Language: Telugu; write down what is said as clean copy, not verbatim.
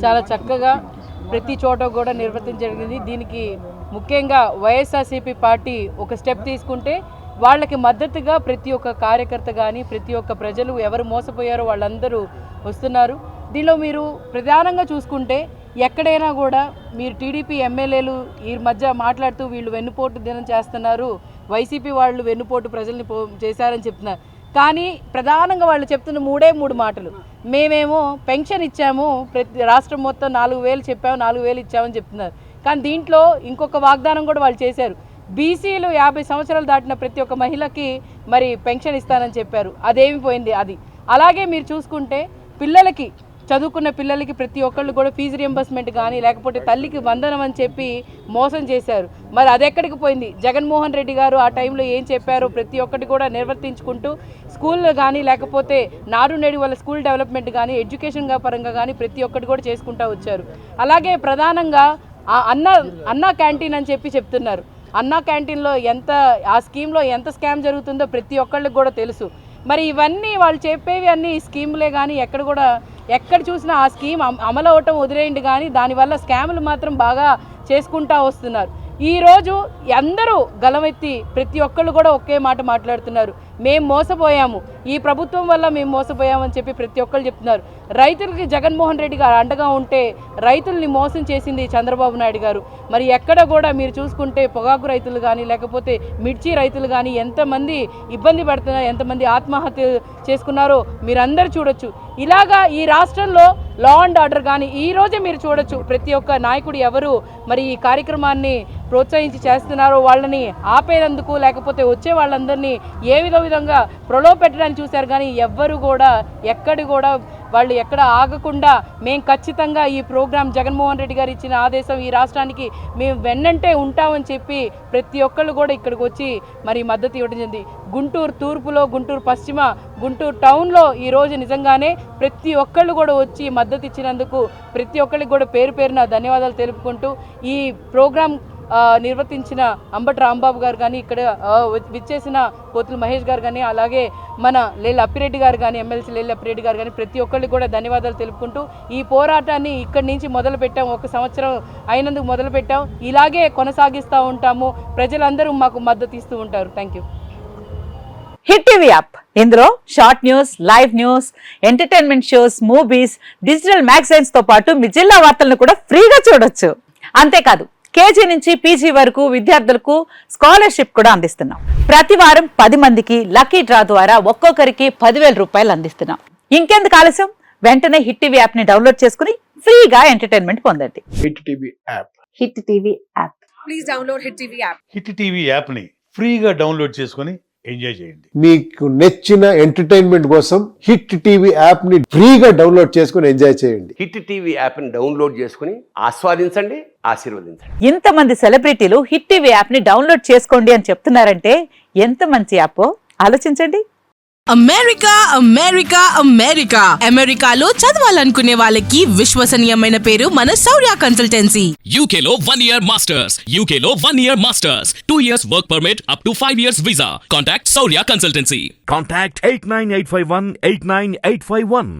చాలా చక్కగా ప్రతి చోట కూడా నిర్వర్తించగలిగింది. దీనికి ముఖ్యంగా వైఎస్ఆర్సీపీ పార్టీ ఒక స్టెప్ తీసుకుంటే వాళ్ళకి మద్దతుగా ప్రతి ఒక్క కార్యకర్త కానీ ప్రతి ఒక్క ప్రజలు ఎవరు మోసపోయారో వాళ్ళందరూ వస్తున్నారు. దీనిలో మీరు ప్రధానంగా చూసుకుంటే ఎక్కడైనా కూడా మీరు టీడీపీ ఎమ్మెల్యేలు ఈ మధ్య మాట్లాడుతూ వీళ్ళు వెన్నుపోటు దినం చేస్తున్నారు, వైసీపీ వాళ్ళు వెన్నుపోటు ప్రజల్ని చేశారని చెప్తున్నారు. కానీ ప్రధానంగా వాళ్ళు చెప్తున్న మూడు మాటలు, మేమేమో పెన్షన్ ఇచ్చాము, ప్రతి రాష్ట్రం మొత్తం 4,000 చెప్పాము, 4,000 ఇచ్చామని చెప్తున్నారు. కానీ దీంట్లో ఇంకొక వాగ్దానం కూడా వాళ్ళు చేశారు, బీసీలు 50 సంవత్సరాలు దాటిన ప్రతి ఒక్క మహిళకి మరి పెన్షన్ ఇస్తానని చెప్పారు. అదేమి పోయింది అది. అలాగే మీరు చూసుకుంటే పిల్లలకి చదువుకున్న పిల్లలకి ప్రతి ఒక్కళ్ళు కూడా ఫీజు రియంబర్స్మెంట్ కానీ లేకపోతే తల్లికి వందనం అని చెప్పి మోసం చేశారు. మరి అది ఎక్కడికి పోయింది? జగన్మోహన్ రెడ్డి గారు ఆ టైంలో ఏం చెప్పారో ప్రతి ఒక్కటి కూడా నిర్వర్తించుకుంటూ స్కూల్లో కానీ లేకపోతే నాడు నేడు వాళ్ళ స్కూల్ డెవలప్మెంట్ కానీ ఎడ్యుకేషన్ పరంగా కానీ ప్రతి ఒక్కటి కూడా చేసుకుంటూ వచ్చారు. అలాగే ప్రధానంగా అన్నా క్యాంటీన్ అని చెప్పి చెప్తున్నారు. అన్నా క్యాంటీన్లో ఆ స్కీమ్లో ఎంత స్కామ్ జరుగుతుందో ప్రతి ఒక్కళ్ళకి కూడా తెలుసు. మరి ఇవన్నీ వాళ్ళు చెప్పేవి అన్నీ స్కీములే కానీ ఎక్కడ చూసినా ఆ స్కీమ్ అమలు అవటం వదిలేయండి, కానీ దానివల్ల స్కాములు మాత్రం బాగా చేసుకుంటూ వస్తున్నారు. ఈరోజు అందరూ గలమెత్తి ప్రతి ఒక్కళ్ళు కూడా ఒకే మాట మాట్లాడుతున్నారు, మేము మోసపోయాము, ఈ ప్రభుత్వం వల్ల మేము మోసపోయామని చెప్పి ప్రతి ఒక్కళ్ళు చెప్తున్నారు. రైతులకి జగన్మోహన్ రెడ్డి గారు అండగా ఉంటే రైతుల్ని మోసం చేసింది చంద్రబాబు నాయుడు గారు. మరి ఎక్కడ కూడా మీరు చూసుకుంటే పొగాకు రైతులు కానీ లేకపోతే మిర్చి రైతులు కానీ ఎంతమంది ఇబ్బంది పడుతున్నారు, ఎంతమంది ఆత్మహత్య చేసుకున్నారో మీరందరూ చూడొచ్చు. ఇలాగా ఈ రాష్ట్రంలో లా అండ్ ఆర్డర్ కానీ ఈరోజే మీరు చూడొచ్చు, ప్రతి ఒక్క నాయకుడు ఎవరు మరి ఈ కార్యక్రమాన్ని ప్రోత్సహించి చేస్తున్నారో వాళ్ళని ఆపేందుకు లేకపోతే వచ్చే వాళ్ళందరినీ ఏ విధంగా ప్రలోభపెట్టడానికి చూశారు. కానీ ఎవ్వరు కూడా వాళ్ళు ఎక్కడ ఆగకుండా మేము ఖచ్చితంగా ఈ ప్రోగ్రాం జగన్మోహన్ రెడ్డి గారు ఇచ్చిన ఆదేశం ఈ రాష్ట్రానికి మేము వెన్నంటే ఉంటామని చెప్పి ప్రతి ఒక్కళ్ళు కూడా ఇక్కడికి వచ్చి మరి మద్దతు ఇవ్వడం జరిగింది. గుంటూరు తూర్పులో, గుంటూరు పశ్చిమ, గుంటూరు టౌన్లో ఈరోజు నిజంగానే ప్రతి ఒక్కళ్ళు కూడా వచ్చి మద్దతు ఇచ్చినందుకు ప్రతి ఒక్కరికి కూడా పేరు పేరున ధన్యవాదాలు తెలుపుకుంటూ ఈ ప్రోగ్రాం నిర్వర్తించిన అంబటి రాంబాబు గారు కానీ ఇక్కడ విచ్చేసిన పోతుల మహేష్ గారు కానీ అలాగే మన లేళ్ళ అప్పిరెడ్డి గారు కానీ ఎమ్మెల్సీ లేళ్ళ అప్పిరెడ్డి గారు కానీ ప్రతి ఒక్కరికి కూడా ధన్యవాదాలు తెలుపుకుంటూ ఈ పోరాటాన్ని ఇక్కడి నుంచి మొదలుపెట్టాం, 1 సంవత్సరం అయినందుకు మొదలుపెట్టాం, ఇలాగే కొనసాగిస్తూ ఉంటాము, ప్రజలందరూ మాకు మద్దతు ఇస్తూ ఉంటారు. Thank you. Hit TV app, ఇందులో short news, live news, entertainment shows, movies, digital magazines తో పాటు మీ జిల్లా వార్తలను కూడా ఫ్రీగా చూడొచ్చు. అంతేకాదు కేజీ నుంచి పీజీ వరకు విద్యార్థులకు స్కాలర్షిప్ కూడా అందిస్తున్నాం. ప్రతి వారం 10 మందికి లక్కీ డ్రా ద్వారా ఒక్కొక్కరికి 10,000 రూపాయలు అందిస్తున్నాం. ఇంకెందుకు ఆలస్యం, వెంటనే హిట్ టీవీ యాప్ ని డౌన్లోడ్ చేసుకుని ఫ్రీగా ఎంటర్టైన్మెంట్ పొందండి. Hit TV app. Hit TV app. Please download hit TV app. Hit TV app ని ఫ్రీగా డౌన్లోడ్ చేసుకుని ఎంజాయ్ చేయండి. మీకు నచ్చిన ఎంటర్టైన్మెంట్ కోసం హిట్ టీవీ యాప్ ని ఫ్రీగా డౌన్లోడ్ చేసుకుని ఎంజాయ్ చేయండి. హిట్ టీవీ యాప్ ని డౌన్లోడ్ చేసుకుని ఆస్వాదించండి, ఆశీర్వదించండి. ఇంతమంది సెలబ్రిటీలు హిట్ టీవీ యాప్ ని డౌన్లోడ్ చేసుకోండి అని చెప్తున్నారంటే ఎంత మంచి యాప్ ఆలోచించండి. అమెరికా అమెరికాలో చదవాలనుకునే వాళ్ళకి విశ్వసనీయమైన పేరు మన శౌర్య కన్సల్టెన్సీ. UK లో 1 year masters, UK లో 1 year masters, 2 years work permit up to 5 years visa. Contact Saurya Consultancy. Contact 89851 89851.